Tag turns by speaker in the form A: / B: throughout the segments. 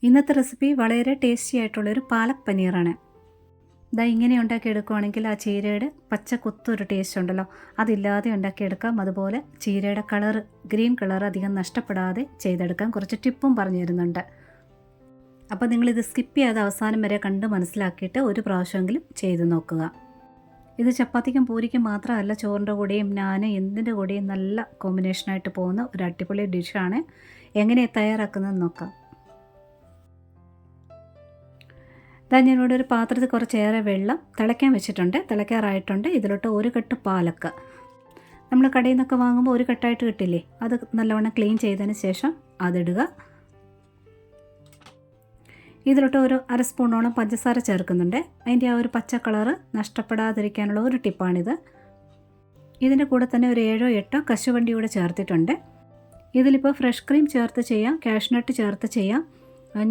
A: ഇന്നത്തെ റെസിപ്പി വളരെ ടേസ്റ്റി ആയിട്ടുള്ളൊരു പാലക് പനീറാണ്. ഇങ്ങനെ ഉണ്ടാക്കിയെടുക്കുകയാണെങ്കിൽ ആ ചീരയുടെ പച്ച കുത്തൊരു ടേസ്റ്റ് ഉണ്ടല്ലോ, അതില്ലാതെ ഉണ്ടാക്കിയെടുക്കാം. അതുപോലെ ചീരയുടെ ഗ്രീൻ കളർ അധികം നഷ്ടപ്പെടാതെ ചെയ്തെടുക്കാം. കുറച്ച് ടിപ്പും പറഞ്ഞു തരുന്നുണ്ട്. അപ്പോൾ നിങ്ങളിത് സ്കിപ്പ് ചെയ്യാതെ അവസാനം വരെ കണ്ട് മനസ്സിലാക്കിയിട്ട് ഒരു പ്രാവശ്യമെങ്കിലും ചെയ്ത് നോക്കുക. ഇത് ചപ്പാത്തിക്കും പൂരിക്കും മാത്രമല്ല, ചോറിൻ്റെ കൂടെയും നാൻ എന്തിൻ്റെ കൂടെയും നല്ല കോമ്പിനേഷനായിട്ട് പോകുന്ന ഒരു അടിപൊളി ഡിഷാണ്. എങ്ങനെ തയ്യാറാക്കുന്നതെന്ന് നോക്കാം. ഞാനിവിടെ ഒരു പാത്രത്തിൽ കുറച്ചേറെ വെള്ളം തിളയ്ക്കാൻ വെച്ചിട്ടുണ്ട്. തിളയ്ക്കാറായിട്ടുണ്ട്. ഇതിലോട്ട് ഒരു കെട്ട് പാലക്ക്. നമ്മൾ കടയിൽ നിന്നൊക്കെ വാങ്ങുമ്പോൾ ഒരു കെട്ടായിട്ട് കിട്ടില്ലേ, അത് നല്ലവണ്ണം ക്ലീൻ ചെയ്തതിന് ശേഷം അതിടുക. ഇതിലോട്ട് ഒരു അര സ്പൂണോളം പഞ്ചസാര ചേർക്കുന്നുണ്ട്. അതിൻ്റെ ആ ഒരു പച്ച കളറ് നഷ്ടപ്പെടാതിരിക്കാനുള്ള ഒരു ടിപ്പാണിത്. ഇതിൻ്റെ കൂടെ തന്നെ ഒരു 7-8 കശുവണ്ടി കൂടെ ചേർത്തിട്ടുണ്ട്. ഇതിലിപ്പോൾ ഫ്രഷ് ക്രീം ചേർത്ത് ചെയ്യാം, കാഷ്നട്ട് ചേർത്ത് ചെയ്യാം.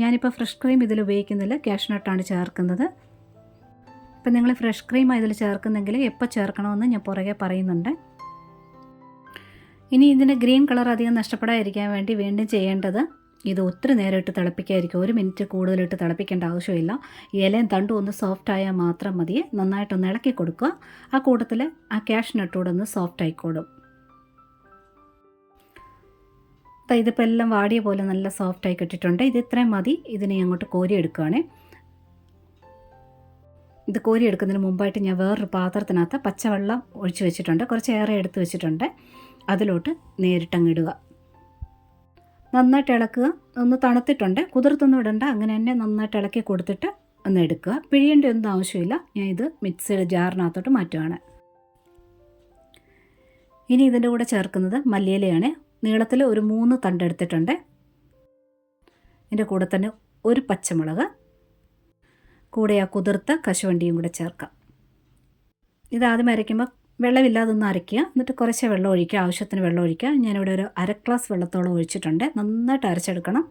A: ഞാനിപ്പോൾ ഫ്രഷ് ക്രീം ഇതിൽ ഉപയോഗിക്കുന്നില്ല, കാഷ്നട്ടാണ് ചേർക്കുന്നത്. ഇപ്പം നിങ്ങൾ ഫ്രഷ് ക്രീം ഇതിൽ ചേർക്കുന്നെങ്കിൽ എപ്പോൾ ചേർക്കണമെന്ന് ഞാൻ പുറകെ പറയുന്നുണ്ട്. ഇനി ഇതിൻ്റെ ഗ്രീൻ കളർ അധികം നഷ്ടപ്പെടാതിരിക്കാൻ വേണ്ടി വീണ്ടും ചെയ്യേണ്ടത്, ഇത് ഒത്തിരി നേരം ഇട്ട് തിളപ്പിക്കായിരിക്കും. 1 മിനിറ്റ് കൂടുതലിട്ട് തിളപ്പിക്കേണ്ട ആവശ്യമില്ല. ഇലയും തണ്ടും ഒന്ന് സോഫ്റ്റ് ആയാൽ മാത്രം മതി. നന്നായിട്ടൊന്ന് ഇളക്കി കൊടുക്കുക. ആ കൂട്ടത്തിൽ ആ കാഷ്നട്ടൂടെ ഒന്ന് സോഫ്റ്റ് ആയിക്കോളും. ഇതിപ്പോൾ എല്ലാം വാടിയ പോലെ നല്ല സോഫ്റ്റായി കിട്ടിയിട്ടുണ്ട്. ഇത് ഇത്രയും മതി. ഇതിനെ അങ്ങോട്ട് കോരിയെടുക്കുകയാണ്. ഇത് കോരിയെടുക്കുന്നതിന് മുമ്പായിട്ട് ഞാൻ വേറൊരു പാത്രത്തിനകത്ത് പച്ചവെള്ളം ഒഴിച്ച് വെച്ചിട്ടുണ്ട്. കുറച്ച് ഏറെ എടുത്ത് വെച്ചിട്ടുണ്ട്. അതിലോട്ട് നേരിട്ടങ്ങിടുക. നന്നായിട്ട് ഇളക്കുക. ഒന്ന് തണുത്തിട്ടുണ്ട്, കുതിർത്തൊന്നും ഇടണ്ട. അങ്ങനെ തന്നെ നന്നായിട്ട് ഇളക്കി കൊടുത്തിട്ട് ഒന്ന് എടുക്കുക. പിഴിയേണ്ട ഒന്നും ആവശ്യമില്ല. ഞാൻ ഇത് മിക്സിയുടെ ജാറിനകത്തോട്ട് മാറ്റുകയാണ്. ഇനി ഇതിൻ്റെ കൂടെ ചേർക്കുന്നത് മല്ലിയിലയാണ്. നീളത്തിൽ ഒരു 3 തണ്ട് എടുത്തിട്ടുണ്ട്. ഇതിൻ്റെ കൂടെ തന്നെ ഒരു പച്ചമുളക്, കൂടെ ആ കുതിർത്ത കശുവണ്ടിയും കൂടെ ചേർക്കാം. ഇത് ആദ്യം അരയ്ക്കുമ്പോൾ വെള്ളമില്ലാതൊന്ന് അരയ്ക്കുക. എന്നിട്ട് കുറച്ച് വെള്ളം ഒഴിക്കുക, ആവശ്യത്തിന് വെള്ളം ഒഴിക്കുക. ഞാനിവിടെ ഒരു 1/2 ഗ്ലാസ് വെള്ളത്തോളം ഒഴിച്ചിട്ടുണ്ട്. നന്നായിട്ട് അരച്ചെടുക്കണം.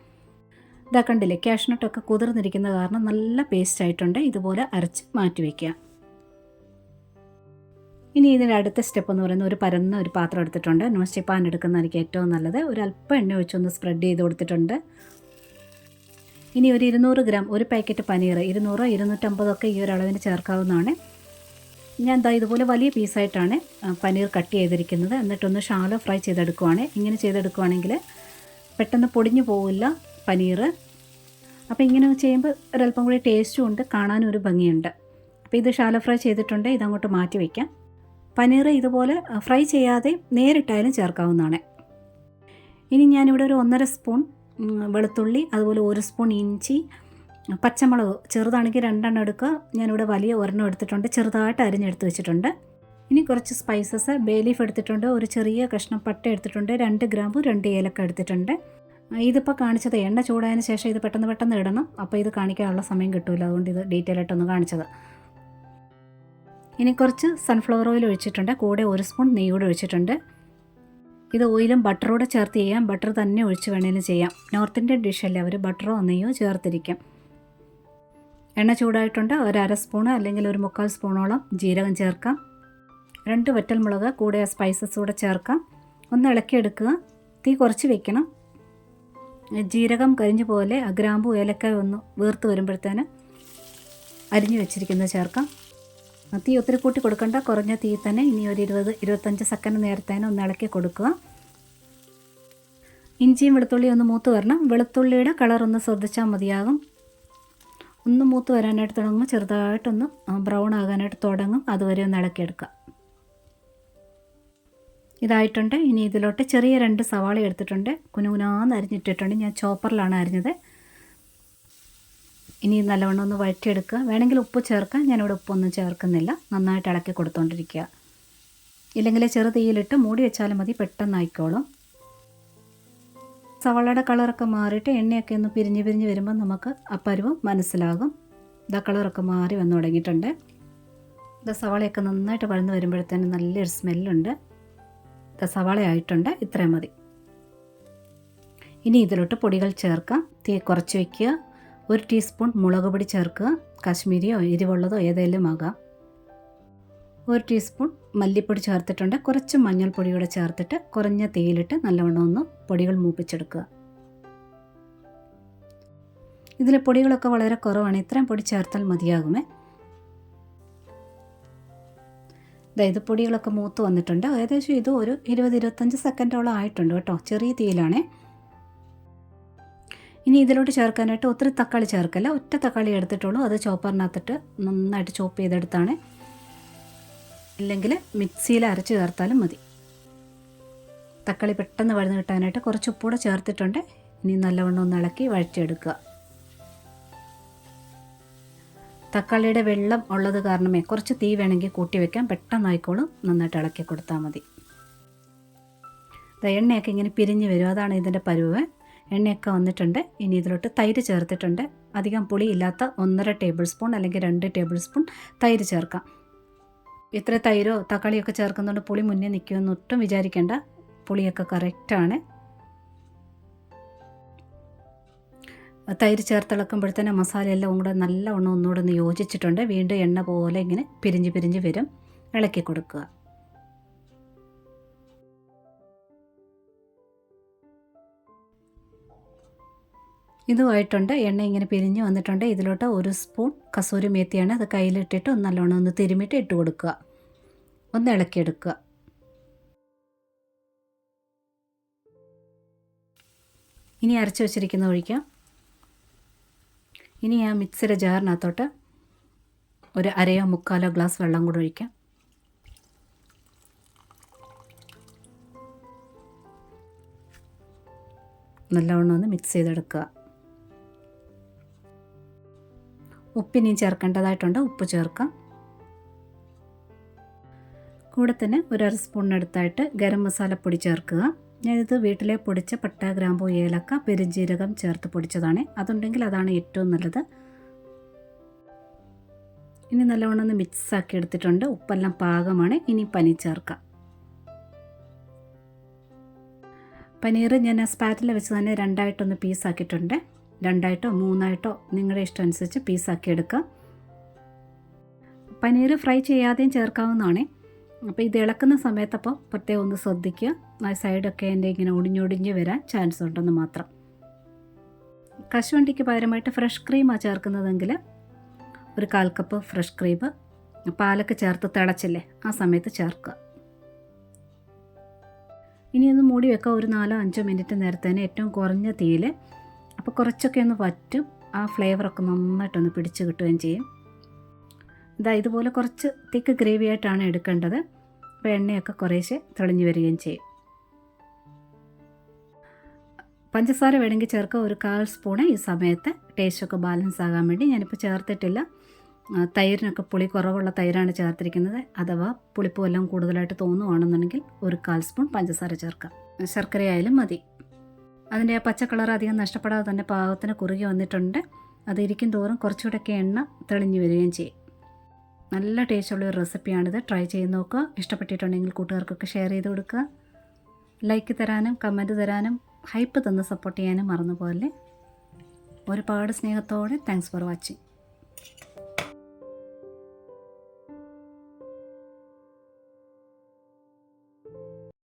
A: ഇതാ കണ്ടില്ലേ, കാഷ്നട്ടൊക്കെ കുതിർന്നിരിക്കുന്ന കാരണം നല്ല പേസ്റ്റ് ആയിട്ടുണ്ട്. ഇതുപോലെ അരച്ച് മാറ്റി വയ്ക്കുക. ഇനി ഇതിൻ്റെ അടുത്ത സ്റ്റെപ്പ് എന്ന് പറയുന്നത്, ഒരു പരന്ന ഒരു പാത്രം എടുത്തിട്ടുണ്ട്. നോൺ സ്റ്റിക്ക് പാൻ എടുക്കുന്നതായിരിക്കും ഏറ്റവും നല്ലത്. ഒരു അല്പം എണ്ണ ഒഴിച്ചൊന്ന് സ്പ്രെഡ് ചെയ്ത് കൊടുത്തിട്ടുണ്ട്. ഇനി ഒരു 200 ഗ്രാം, ഒരു പാക്കറ്റ് പനീർ 200 250 ഒക്കെ ഈ ഒരു അളവിന് ചേർക്കാവുന്നതാണ്. ഞാൻ ഇതുപോലെ വലിയ പീസായിട്ടാണ് പനീർ കട്ട് ചെയ്തിരിക്കുന്നത്. എന്നിട്ടൊന്ന് ഷാലോ ഫ്രൈ ചെയ്തെടുക്കുവാണ്. ഇങ്ങനെ ചെയ്തെടുക്കുവാണെങ്കിൽ പെട്ടെന്ന് പൊടിഞ്ഞു പോവില്ല പനീർ. അപ്പോൾ ഇങ്ങനെ ചെയ്യുമ്പോൾ ഒരല്പം കൂടി ടേസ്റ്റും ഉണ്ട്, കാണാനും ഒരു ഭംഗിയുണ്ട്. അപ്പോൾ ഇത് ഷാലോ ഫ്രൈ ചെയ്തിട്ടുണ്ട്. ഇതങ്ങോട്ട് മാറ്റി വയ്ക്കാം. പനീർ ഇതുപോലെ ഫ്രൈ ചെയ്യാതെ നേരിട്ടായാലും ചേർക്കാവുന്നതാണ്. ഇനി ഞാനിവിടെ ഒരു 1.5 സ്പൂൺ വെളുത്തുള്ളി, അതുപോലെ 1 സ്പൂൺ ഇഞ്ചി, പച്ചമുളക് ചെറുതാണെങ്കിൽ 2 എണ്ണം എടുക്കുക. ഞാനിവിടെ വലിയ 1 എടുത്തിട്ടുണ്ട്, ചെറുതായിട്ട് അരിഞ്ഞെടുത്ത് വെച്ചിട്ടുണ്ട്. ഇനി കുറച്ച് സ്പൈസസ്, ബേ ലീഫ് എടുത്തിട്ടുണ്ട്, ഒരു ചെറിയ കഷ്ണം പട്ട എടുത്തിട്ടുണ്ട്, 2 ഗ്രാമ്പു 2 ഏലക്ക എടുത്തിട്ടുണ്ട്. ഇതിപ്പോൾ കാണിച്ചത് എണ്ണ ചൂടായതിന് ശേഷം ഇത് പെട്ടെന്ന് ഇടണം. അപ്പോൾ ഇത് കാണിക്കാനുള്ള സമയം കിട്ടില്ല, അതുകൊണ്ട് ഇത് ഡീറ്റെയിൽ ആയിട്ടൊന്ന് കാണിച്ചത്. ഇനി കുറച്ച് സൺഫ്ലവർ ഓയിൽ ഒഴിച്ചിട്ടുണ്ട്, കൂടെ 1 സ്പൂൺ നെയ്യ് കൂടെ ഒഴിച്ചിട്ടുണ്ട്. ഇത് ഓയിലും ബട്ടറൂടെ ചേർത്ത് ചെയ്യാം. ബട്ടർ തന്നെ ഒഴിച്ച് വേണേലും ചെയ്യാം. നോർത്ത് ഇന്ത്യൻ ഡിഷല്ലേ, അവർ ബട്ടറോ നെയ്യോ ചേർത്തിരിക്കും. എണ്ണ ചൂടായിട്ടുണ്ട്. ഒരു 1/2 സ്പൂണ് അല്ലെങ്കിൽ ഒരു 3/4 സ്പൂണോളം ജീരകം ചേർക്കാം. 2 വറ്റൽമുളക്, കൂടെ സ്പൈസസ് കൂടെ ചേർക്കാം. ഒന്ന് ഇളക്കിയെടുക്കുക. തീ കുറച്ച് വെക്കണം. ജീരകം കരിഞ്ഞു പോലെ ഗ്രാമ്പു ഏലക്ക ഒന്ന് വീർത്ത് വരുമ്പോഴത്തേന് അരിഞ്ഞു വെച്ചിരിക്കുന്നത് ചേർക്കാം. തീ ഒത്തിരി കൂട്ടി കൊടുക്കണ്ട, കുറഞ്ഞ തീ തന്നെ. ഇനി ഒരു 20-25 സെക്കൻഡ് നേരത്തേന് ഒന്ന് ഇളക്കി കൊടുക്കുക. ഇഞ്ചിയും വെളുത്തുള്ളിയും ഒന്ന് മൂത്ത് വരണം. വെളുത്തുള്ളിയുടെ കളർ ഒന്ന് ശ്രദ്ധിച്ചാൽ മതിയാകും. ഒന്ന് മൂത്ത് വരാനായിട്ട് തുടങ്ങുമ്പോൾ ചെറുതായിട്ടൊന്ന് ബ്രൗൺ ആകാനായിട്ട് തുടങ്ങും. അതുവരെ ഒന്ന് ഇളക്കിയെടുക്കുക. ഇതായിട്ടുണ്ട്. ഇനി ഇതിലോട്ട് ചെറിയ 2 സവാള എടുത്തിട്ടുണ്ട്, കുനുകുനാന്ന് അരിഞ്ഞിട്ടിട്ടുണ്ട്. ഞാൻ ചോപ്പറിലാണ് അരിഞ്ഞത്. ഇനി നല്ലവണ്ണം ഒന്ന് വഴറ്റിയെടുക്കുക. വേണമെങ്കിൽ ഉപ്പ് ചേർക്കാം. ഞാനിവിടെ ഉപ്പൊന്നും ചേർക്കുന്നില്ല. നന്നായിട്ട് ഇളക്കി കൊടുത്തുകൊണ്ടിരിക്കുക. ഇല്ലെങ്കിൽ ചെറു തീയിലിട്ട് മൂടി വെച്ചാലും മതി, പെട്ടെന്ന് ആയിക്കോളും. സവാളയുടെ കളറൊക്കെ മാറിയിട്ട് എണ്ണയൊക്കെ ഒന്ന് പിരിഞ്ഞ് വരുമ്പോൾ നമുക്ക് ആ പരുവം മനസ്സിലാകും. കളറൊക്കെ മാറി വന്നു തുടങ്ങിയിട്ടുണ്ട്. സവാളയൊക്കെ നന്നായിട്ട് വഴന്ന് വരുമ്പോഴത്തേനും നല്ലൊരു സ്മെല്ലുണ്ട്. സവാള ആയിട്ടുണ്ട്. ഇത്രയും മതി. ഇനി ഇതിലോട്ട് പൊടികൾ ചേർക്കാം. തീ കുറച്ച് വയ്ക്കുക. 1 ടീസ്പൂൺ മുളക് പൊടി ചേർക്കുക. കാശ്മീരിയോ എരിവുള്ളതോ ഏതെങ്കിലും ആകാം. 1 ടീസ്പൂൺ മല്ലിപ്പൊടി ചേർത്തിട്ടുണ്ട്. കുറച്ച് മഞ്ഞൾപ്പൊടി കൂടെ ചേർത്തിട്ട് കുറഞ്ഞ തീയിലിട്ട് നല്ലവണ്ണം ഒന്ന് പൊടികൾ മൂപ്പിച്ചെടുക്കുക. ഇതിൽ പൊടികളൊക്കെ വളരെ കുറവാണ്, ഇത്രയും പൊടി ചേർത്താൽ മതിയാകുമേ. ഇത് പൊടികളൊക്കെ മൂത്ത് വന്നിട്ടുണ്ട്. ഏകദേശം ഇത് ഒരു 20-25 സെക്കൻഡോളം ആയിട്ടുണ്ട് കേട്ടോ, ചെറിയ തീയിലാണേ. ഇനി ഇതിലോട്ട് ചേർക്കാനായിട്ട് ഒത്തിരി തക്കാളി ചേർക്കല്ല, ഒറ്റ തക്കാളി എടുത്തിട്ടുള്ളൂ. അത് ചോപ്പറിനകത്തിട്ട് നന്നായിട്ട് ചോപ്പ് ചെയ്തെടുത്താണ്, ഇല്ലെങ്കിൽ മിക്സിയിൽ അരച്ച് ചേർത്താലും മതി. തക്കാളി പെട്ടെന്ന് വഴന്ന് കിട്ടാനായിട്ട് കുറച്ച് ഉപ്പൂടെ ചേർത്തിട്ടുണ്ട്. ഇനി നല്ലവണ്ണം ഒന്ന് ഇളക്കി വഴറ്റിയെടുക്കുക. തക്കാളിയുടെ വെള്ളം ഉള്ളത് കാരണമേ കുറച്ച് തീ വേണമെങ്കിൽ കൂട്ടി വയ്ക്കാം, പെട്ടെന്നായിക്കോളും. നന്നായിട്ട് ഇളക്കി കൊടുത്താൽ മതി. എണ്ണയൊക്കെ ഇങ്ങനെ പിരിഞ്ഞ് വരും, അതാണ് ഇതിൻ്റെ പരുവ്. എണ്ണയൊക്കെ വന്നിട്ടുണ്ട്. ഇനി ഇതിലോട്ട് തൈര് ചേർത്തിട്ടുണ്ട്. അധികം പുളി ഇല്ലാത്ത 1.5 ടേബിൾ സ്പൂൺ അല്ലെങ്കിൽ 2 ടേബിൾ സ്പൂൺ തൈര് ചേർക്കാം. ഇത്ര തൈരോ തക്കാളിയൊക്കെ ചേർക്കുന്നതുകൊണ്ട് പുളി മുന്നേ നിൽക്കുമെന്ന് ഒട്ടും വിചാരിക്കേണ്ട, പുളിയൊക്കെ കറക്റ്റാണ്. തൈര് ചേർത്തിളക്കുമ്പോഴത്തേനും മസാലയെല്ലാം കൂടെ നല്ലവണ്ണം ഒന്നുകൂടെ ഒന്ന് യോജിച്ചിട്ടുണ്ട്. വീണ്ടും എണ്ണ പോലെ ഇങ്ങനെ പിരിഞ്ഞ് പിരിഞ്ഞ് വരും. ഇളക്കി കൊടുക്കുക. ഇതുമായിട്ടുണ്ട്. എണ്ണ ഇങ്ങനെ പിരിഞ്ഞ് വന്നിട്ടുണ്ട്. ഇതിലോട്ട് 1 സ്പൂൺ കസൂരി മേത്തിയാണ്, അത് കയ്യിലിട്ടിട്ട് നല്ലോണം ഒന്ന് തിരുമിയിട്ട് ഇട്ട് കൊടുക്കുക. ഒന്ന് ഇളക്കിയെടുക്കുക. ഇനി അരച്ച് വെച്ചിരിക്കുന്ന ഒഴിക്കാം. ഇനി ആ മിക്സിയുടെ ജാറിനകത്തോട്ട് ഒരു 1/2-3/4 ഗ്ലാസ് വെള്ളം കൂടെ ഒഴിക്കാം. നല്ലവണ്ണം ഒന്ന് മിക്സ് ചെയ്തെടുക്കുക. ഉപ്പിനിയും ചേർക്കേണ്ടതായിട്ടുണ്ട്, ഉപ്പ് ചേർക്കാം. കൂടെ തന്നെ 1/2 സ്പൂണിനടുത്തായിട്ട് ഗരം മസാലപ്പൊടി ചേർക്കുക. ഞാനിത് വീട്ടിലെ പൊടിച്ച പട്ട, ഗ്രാമ്പൂ, ഏലക്ക, പെരുംജീരകം ചേർത്ത് പൊടിച്ചതാണ്. അതുണ്ടെങ്കിൽ അതാണ് ഏറ്റവും നല്ലത്. ഇനി നല്ലവണ്ണം ഒന്ന് മിക്സാക്കി എടുത്തിട്ടുണ്ട്. ഉപ്പെല്ലാം പാകമാണ്. ഇനി പനീർ ചേർക്കാം. പനീർ ഞാൻ സ്പാറ്റിൽ വെച്ച് തന്നെ 2ആയിട്ടൊന്ന് പീസാക്കിയിട്ടുണ്ട്. 2ആയിട്ടോ 3ആയിട്ടോ നിങ്ങളുടെ ഇഷ്ടം അനുസരിച്ച് പീസാക്കി എടുക്കുക. പനീർ ഫ്രൈ ചെയ്യാതെയും ചേർക്കാവുന്നതാണ്. അപ്പോൾ ഇത് ഇളക്കുന്ന സമയത്തപ്പോൾ പ്രത്യേകം ഒന്ന് ശ്രദ്ധിക്കുക. ആ സൈഡൊക്കെ എൻ്റെ ഇങ്ങനെ ഒടിഞ്ഞൊടിഞ്ഞ് വരാൻ ചാൻസ് ഉണ്ടെന്ന് മാത്രം. കശുവണ്ടിക്ക് പകരമായിട്ട് ഫ്രഷ് ക്രീമാണ് ചേർക്കുന്നതെങ്കിൽ ഒരു 1/4 കപ്പ് ഫ്രഷ് ക്രീം പാലൊക്കെ ചേർത്ത് തിളച്ചില്ലേ ആ സമയത്ത് ചേർക്കുക. ഇനി ഒന്ന് മൂടി വെക്കുക ഒരു 4-5 മിനിറ്റ് നേരത്തേന്, ഏറ്റവും കുറഞ്ഞ തീയിൽ. അപ്പോൾ കുറച്ചൊക്കെ ഒന്ന് വറ്റും, ആ ഫ്ലേവറൊക്കെ നന്നായിട്ടൊന്ന് പിടിച്ച് കിട്ടുകയും ചെയ്യും. ഇതുപോലെ കുറച്ച് തിക്ക് ഗ്രേവി ആയിട്ടാണ് എടുക്കേണ്ടത്. അപ്പോൾ എണ്ണയൊക്കെ കുറേശ്ശെ തെളിഞ്ഞ് വരികയും ചെയ്യും. പഞ്ചസാര വേണമെങ്കിൽ ചേർക്കുക, ഒരു 1/4 സ്പൂണ്. ഈ സമയത്ത് ടേസ്റ്റൊക്കെ ബാലൻസ് ആകാൻ വേണ്ടി ഞാനിപ്പോൾ ചേർത്തിട്ടില്ല. തൈരിനൊക്കെ പുളി കുറവുള്ള തൈരാണ് ചേർത്തിരിക്കുന്നത്. അഥവാ പുളിപ്പ് എല്ലാം കൂടുതലായിട്ട് തോന്നുവാണെന്നുണ്ടെങ്കിൽ ഒരു 1/4 സ്പൂൺ പഞ്ചസാര ചേർക്കാം. ശർക്കരയായാലും മതി. അതിൻ്റെ ആ പച്ച കളർ അധികം നഷ്ടപ്പെടാതെ തന്നെ പാകത്തിന് കുറുകി വന്നിട്ടുണ്ട്. അത് ഇരിക്കും തോറും കുറച്ചുകൂടെയൊക്കെ എണ്ണ തെളിഞ്ഞ് വരികയും ചെയ്യും. നല്ല ടേസ്റ്റുള്ളൊരു റെസിപ്പിയാണിത്. ട്രൈ ചെയ്ത് നോക്കുക. ഇഷ്ടപ്പെട്ടിട്ടുണ്ടെങ്കിൽ കൂട്ടുകാർക്കൊക്കെ ഷെയർ ചെയ്ത് കൊടുക്കുക. ലൈക്ക് തരാനും കമൻറ്റ് തരാനും ഹൈപ്പ് തന്ന് സപ്പോർട്ട് ചെയ്യാനും മറന്നുപോലെ. ഒരുപാട് സ്നേഹത്തോടെ താങ്ക്സ് ഫോർ വാച്ചിങ്.